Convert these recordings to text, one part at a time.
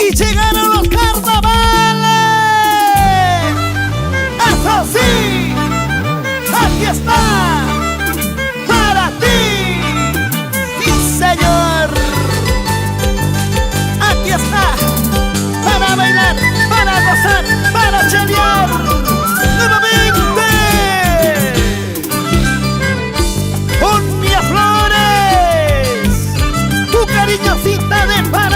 y llegaron los carnavales. ¡Eso sí! ¡Aquí está! ¡Para ti! ¡Sí, señor! ¡Aquí está! ¡Para bailar! ¡Para gozar! ¡Para chelear! ¡Nuevamente! ¡Unia Flores! ¡Tu cariñosita de Paraguay!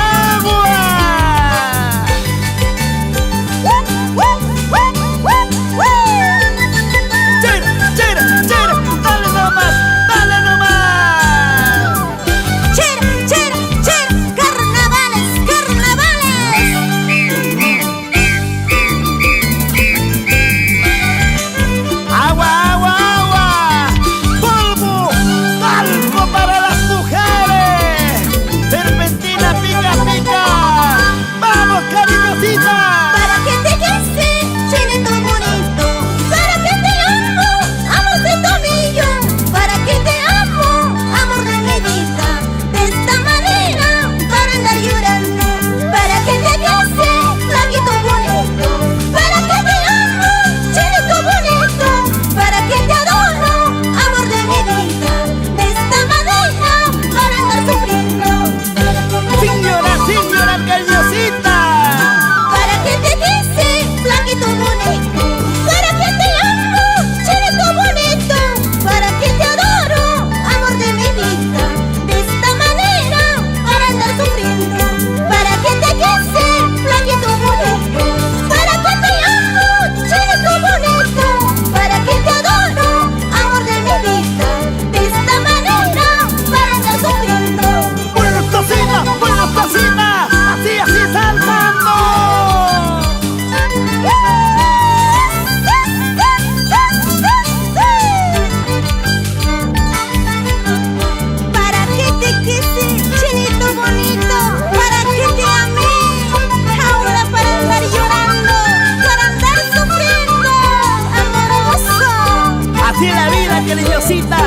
Cariñosita,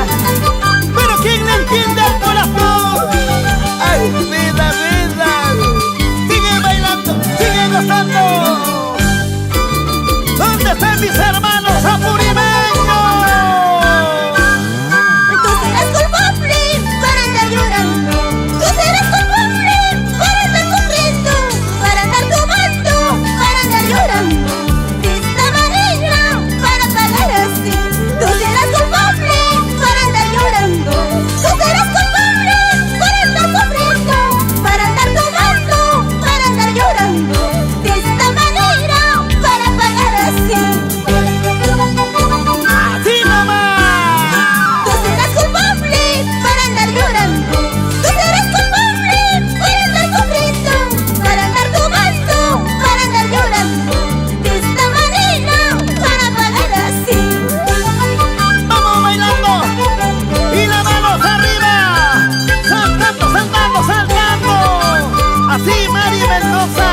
pero ¿quién no entiende el corazón? ¡Ay, vida, vida! ¡Sigue bailando, sigue gozando! ¿Dónde están mis hermanos apurimeños? Tú serás culpable para andar llorando. Tú serás culpable para andar sufriendo, para andar tomando, para andar llorando. De esta manera, para pagar así. Tú serás culpable para andar llorando. Tú serás culpable para andar sufriendo, para andar tomando, para andar llorando. De esta manera, para pagar así. ¡Así nomás! Tú serás culpable para andar llorando. Tú serás culpable para andar sufriendo, para andar tomando, para andar llorando. De esta manera, para pagar así. ¡Vamos bailando! ¡Y las manos arriba! ¡Saltando, saltando, saltando! ¡Así, Mari Mendoza!